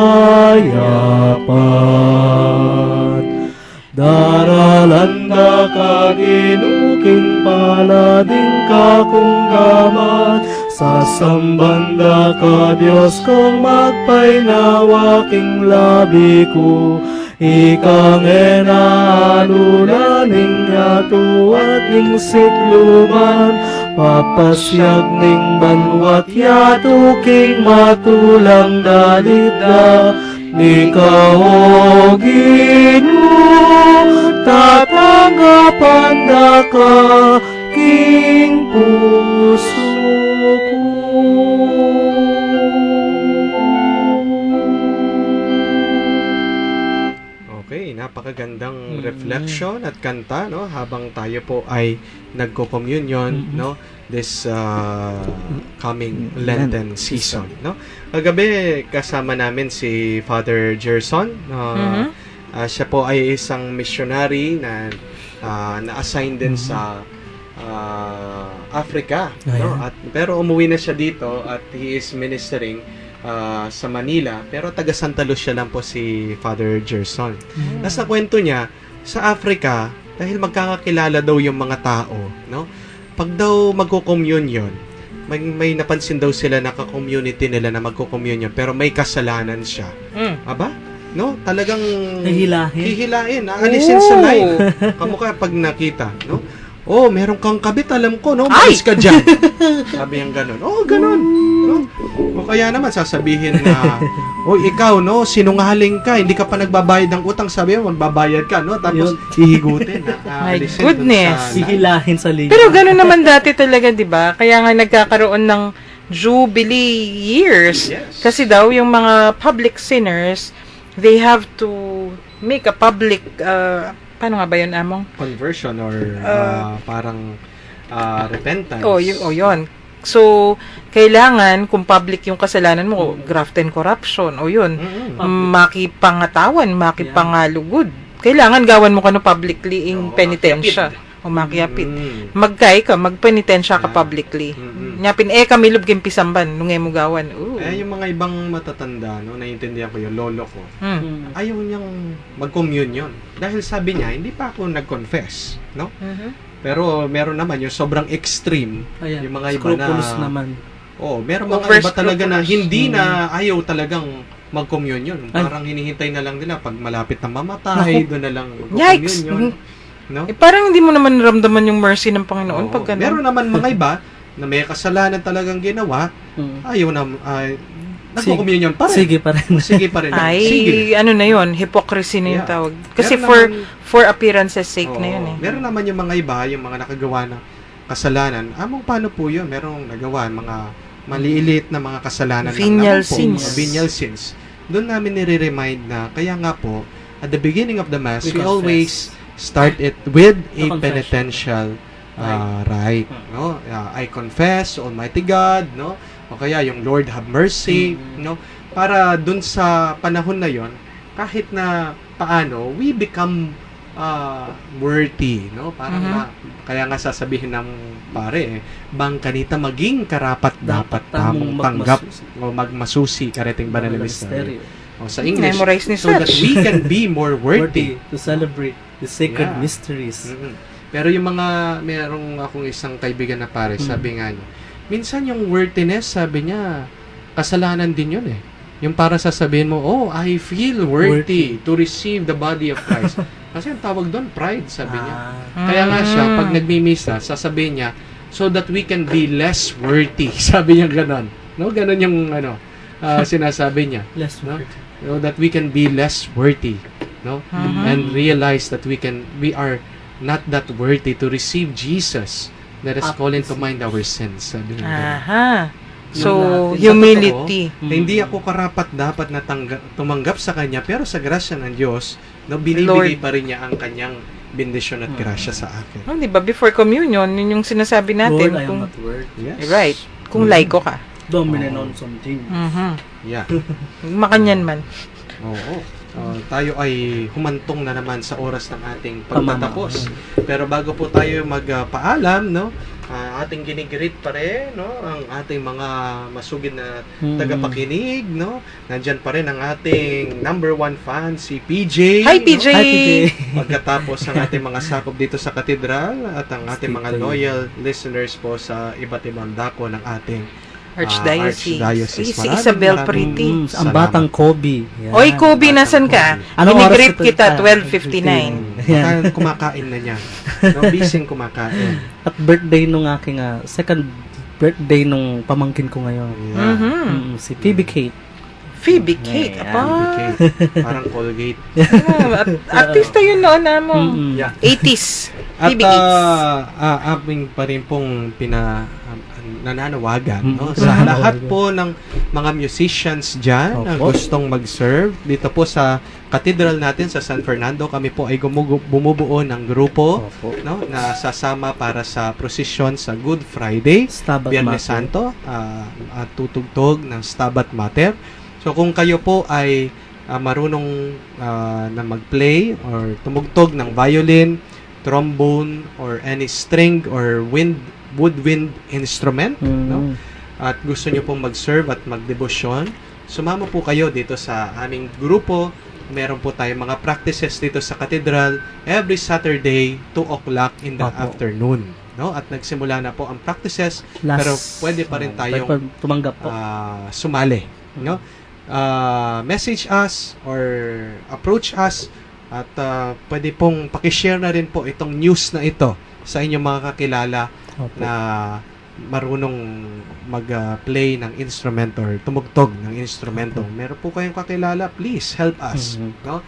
daralanda ka ginuking palading ka kung gamat sa sambanda ka Diyos kong magpainawaking labi ko ikang enalulaning yatuat ning sikluban Papasyag ning banwat yato king matulang dalida ni kao Ginoo tatanggapan da ka king puso ko. Okay, napakagandang reflection at kanta, no, habang tayo po ay nagko-communion, no, this coming Lenten season, no. Kagabi kasama namin si Father Gerson. Siya po ay isang missionary na na-assign din sa Africa, no. At pero umuwi na siya dito at he is ministering sa Manila, pero taga Santa Lucia lang po si Father Gerson. Nasa kwento niya, sa Africa, dahil magkakakilala daw yung mga tao, no? Pag daw magko-communion, may napansin daw sila na ka-community nila na magko-communion, pero may kasalanan siya. Aba? No? Talagang hihilain, aalisin sa line. Kamukha pag nakita, no? Oh, meron kang kabit, alam ko, no? Malis ka dyan. Sabi yung ganun. Oh, ganun. No? O kaya naman, sasabihin na, oh, ikaw, no? Sinungaling ka, hindi ka pa nagbabayad ng utang. Sabi mo, magbabayad ka, no? Tapos, hihigutin. My goodness. Hihilahin sa liga. Pero gano'n naman dati talaga, di ba? Kaya nga nagkakaroon ng Jubilee years. Yes. Kasi daw, yung mga public sinners, they have to make a public, paano nga ba yun, Among? Conversion or parang repentance. Yun. So, kailangan, kung public yung kasalanan mo, graft and corruption, yun, makipangatawan, makipangalugod. Kailangan gawan mo ka no publicly in penitensya. O makiapit. Magkay ka, magpenitensya ka publicly. Nyapin, kami lub kim pisamban, nungay mo gawan. Yung mga ibang matatanda, no, naiintindihan ko yung lolo ko, ayaw niyang mag-communion. Dahil sabi niya, hindi pa ako nag-confess, no? Pero meron naman yung sobrang extreme, yung mga iba na naman. meron mga iba talaga na hindi na ayaw talagang mag-communion. Parang hinihintay na lang nila pag malapit na mamatay, doon na lang mag-communion. No? Parang hindi mo naman ramdaman yung mercy ng Panginoon pag ganun. Meron naman mga iba na may kasalanan talagang ginawa, ayaw na nagko-communion pa rin. Sige pa rin. Sige pa rin. Sige. Ano na yun, hypocrisy na yung tawag. Kasi Meron for appearance's sake na yun eh. Meron naman yung mga iba, yung mga nakagawa ng kasalanan. Paano po yun? Merong nagawa, mga maliilit na mga kasalanan. Venial lang naman po. sins. Venial sins. Doon namin nire-remind na, kaya nga po, at the beginning of the Mass, we always start it with a penitential rite. No? I confess, Almighty God, no? O kaya yung Lord have mercy, no? Para dun sa panahon na yon, kahit na paano, we become worthy, no? Parang kaya nga sasabihin ng pare, bang kanita maging karapat dapat tamong tanggap o magmasusi karating banal na misteryo. O sa English, Memorize ni so that Sir. we can be more worthy to celebrate the sacred mysteries. Pero yung mga, merong akong isang kaibigan na pare, sabi nga niya, minsan yung worthiness, sabi niya, kasalanan din yun eh. Yung para sasabihin mo, I feel worthy to receive the body of Christ. Kasi ang tawag doon, pride, sabi niya. Kaya nga siya, pag nagmimisa, sasabihin niya, so that we can be less worthy. Sabi niya ganon. No? Ganon yung sinasabi niya. Less no? worthy. So that we can be less worthy. No? And realize that we are not that worthy to receive Jesus. Let us call into mind our sins. Sabi niya. So, Sa humility. totoo, hindi ako karapat dapat na tumanggap sa Kanya, pero sa grasya ng Diyos, binibigay pa rin niya ang Kanyang bendisyon at grasya sa akin. Di ba, before communion, yun yung sinasabi natin. Lord, I am not worthy. Yes. Right. Kung laiko ka. Domine non something. Yeah. Makanyan man. Oo. Tayo ay humantong na naman sa oras ng ating pagtatapos. Pero bago po tayo magpaalam, no, ating ginigreet pa rin, no, ang ating mga masugid na tagapakinig, no. Nandiyan pa rin ang ating number 1 fan, si PJ. Hi, PJ! No? Hi, PJ! Pagkatapos ang ating mga sakop dito sa katedral at ang ating mga loyal listeners po sa iba't ibang dako ng ating Archdiocese. Archdiocese. Si Isabel Maraming Pretty. Ang salamat. batang Kobe. Yan. Oy, Kobe, nasan ka? Anong oras Ginigrip ito? kita, Ah, 12:59. Baka kumakain na niya. No, busy kumakain. At birthday nung aking second birthday nung pamangkin ko ngayon. Yeah. Si Phoebe Kate. Phoebe Kate. Yeah. Apa? Okay. Parang Colgate. Artista yun noon na mo. Yeah. 80s. At Phoebe Gates. aming pa rin pong nananawagan no? Mm. sa lahat po ng mga musicians dyan na Opo. gustong mag-serve dito po sa cathedral natin sa San Fernando. Kami po ay bumubuo ng grupo Opo. no, na sasama para sa prosesyon sa Good Friday, Stabat Biyernes Mater. Santo, at tutugtog ng Stabat Mater. So kung kayo po ay marunong na mag-play or tumugtog ng violin, trombone, or any string or woodwind instrument, no? At gusto nyo pong mag-serve at magdebosyon, sumama po kayo dito sa aming grupo. Meron po tayong mga practices dito sa Cathedral every Saturday, 2 o'clock in the Opo. afternoon. No? At nagsimula na po ang practices, Last, pero pwede pa rin tayong pwede pa tumanggap po. sumali. No? Message us or approach us at pwede pong pakishare na rin po itong news na ito sa inyong mga kakilala Opo. na marunong mag-play ng instrument or tumugtog ng instrumento. Meron po kayong kakilala, please help us. No?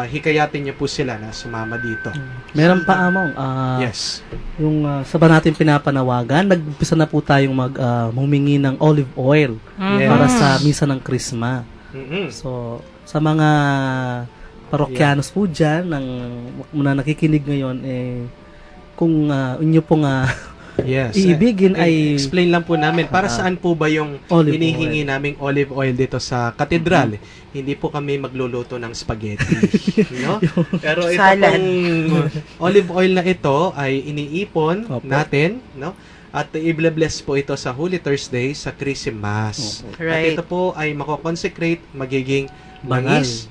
Hikayatin niyo po sila na sumama dito. Meron pa among Yes. yung sa ba natin pinapanawagan, nag-umpisa na po tayong humingi ng olive oil Yes. para sa misa ng Krisma. Mhm. So, sa mga parokyanos po dyan, na nakikinig ngayon, kung inyo pong Yes. iibigin ay Explain lang po namin, para saan po ba yung olive hinihingi naming olive oil dito sa katedral? Hindi po kami magluluto ng spaghetti. No? Pero ito Salad. pong olive oil na ito ay iniipon Opo. natin, no? At i-bless po ito sa Holy Thursday sa Christmas. Opo. At Right. ito po ay mako-consecrate, magiging Bangal. langis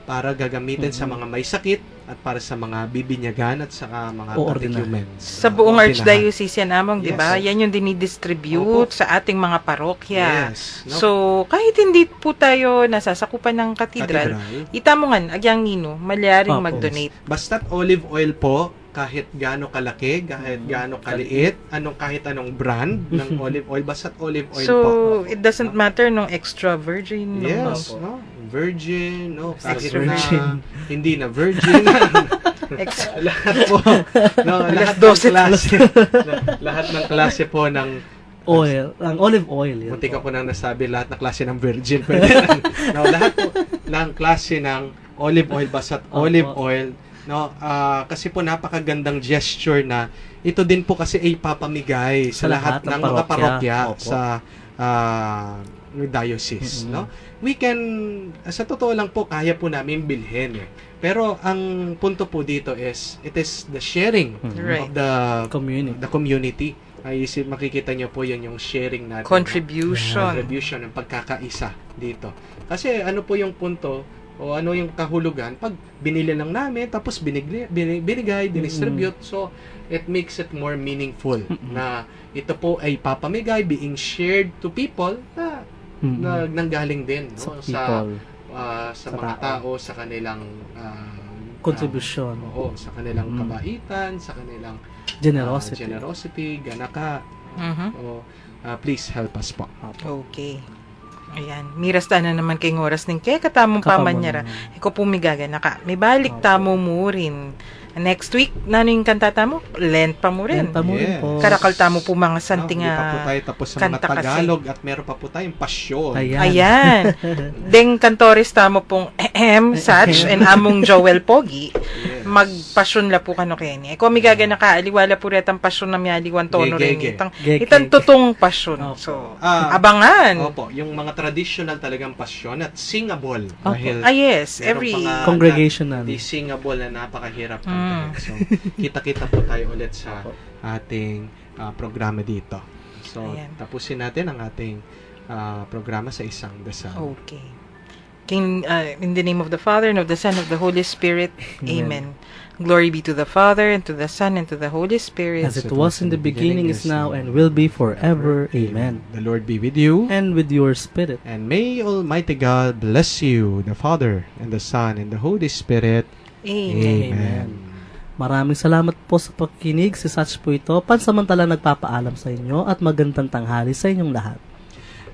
para gagamitin sa mga may sakit at para sa mga bibinyagan at sa mga O ordinary. catechumens. Sa buong Ordinahan. Archdiocese yan among, di ba? Yes. Yan yung dinidistribute sa ating mga parokya. Yes. No? So, kahit hindi po tayo nasasakupan ng katedral, itamongan, agyang nino, malyaring Opo. mag-donate. Basta't olive oil po, kahit gaano kalaki, kahit gaano kaliit, kahit anong brand ng olive oil, basta't olive oil So, po. it doesn't matter nung extra virgin. Yes, no? Virgin, no? Kahit Extra na virgin. hindi na virgin. Extra. Lahat po. No, lahat ng 12 klase. lahat ng klase po ng oil, ang olive oil. Yan munti ka po. po nang nasabi lahat ng klase ng virgin. Pwede lang. No, lahat po ng klase ng olive oil, basta't olive oil. No, kasi po napakagandang gesture na ito din po kasi ay papamigay sa lahat ng mga parokya Opo. sa diocese, no? We can, sa totoo lang po, kaya po namin bilhin eh. Pero ang punto po dito is, it is the sharing Right. of the Community. community. Makikita nyo po yun yung sharing natin. Contribution. Contribution ng pagkakaisa dito. Kasi ano po yung punto o ano yung kahulugan pag binili lang namin tapos binigay, dinistribute. So, it makes it more meaningful na ito po ay papamigay, being shared to people na nanggaling din no? Sa sa people. sa mga tao, sa kanilang Contribution. oo, sa kanilang kabaitan, sa kanilang Generosity. generosity, ganaka. Mhm. So, please help us po. Okay. Ayan. Miras ta na naman kay oras ning kaya katamong pamanyara. Iko pumigaga na ka. May balik tamo mo rin. Next week, nano yung kantata mo? Lent pa mo rin. Yan pa mo rin Yes. po. Karakalta mo po mga santing Hindi pa po tayo tapos sa mga kanta kasi. Tagalog at meron pa po tayong pasyon. Ayan. Ayan. Deng kantores tamo pong Sach and among Joel Pogi. Yes. Magpasyon la po kano keni. Eko migaga na ka aliwala po retang pasyon na mialiwan tono rin. Gege. Itang tutong pasyon. So, abangan. Opo, yung mga traditional talagang pasyon at singable. Opo. Dahil Yes, meron every pa nga Congregational. Di singable na napakahirap kantahin. So, kita-kita po tayo ulit sa ating programa dito. So, Ayan. tapusin natin ang ating programa sa isang dasal. Okay. In the name of the Father, and of the Son, and of the Holy Spirit. Amen. Glory be to the Father, and to the Son, and to the Holy Spirit. As it was in the beginning, is now, and will be forever. Amen. The Lord be with you. And with your spirit. And may Almighty God bless you, the Father, and the Son, and the Holy Spirit. Amen. Amen. Maraming salamat po sa pagkinig. Si Satch po ito. Pansamantala nagpapaalam sa inyo at magandang tanghali sa inyong lahat.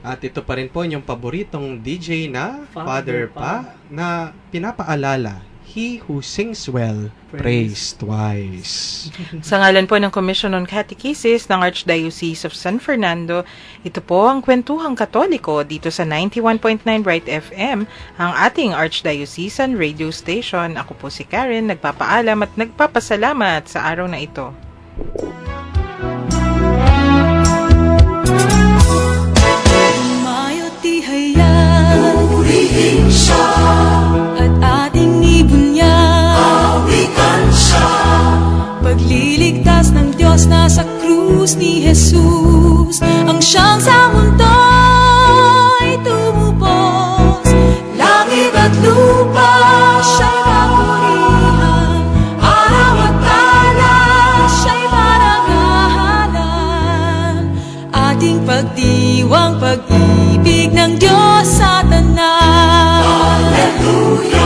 At ito pa rin po yung paboritong DJ na Father Pa na pinapaalala, he who sings well, prays twice. Sa ngalan po ng Commission on Catechesis ng Archdiocese of San Fernando, ito po ang Kwentuhang Katoliko dito sa 91.9 Bright FM, ang ating Archdiocesan radio station. Ako po si Karen, nagpapaalam at nagpapasalamat sa araw na ito. Purihin siya at ating ibunyan. Awitan siya. Pagliligtas ng Diyos nasa krus ni Jesus, ang siyang sa mundo'y tumubos. Langit at lupa siya'y papurihan, araw at talas siya'y marangalan. Ating pagdiwang pag-ibig ng Diyos sa tanan. Hallelujah.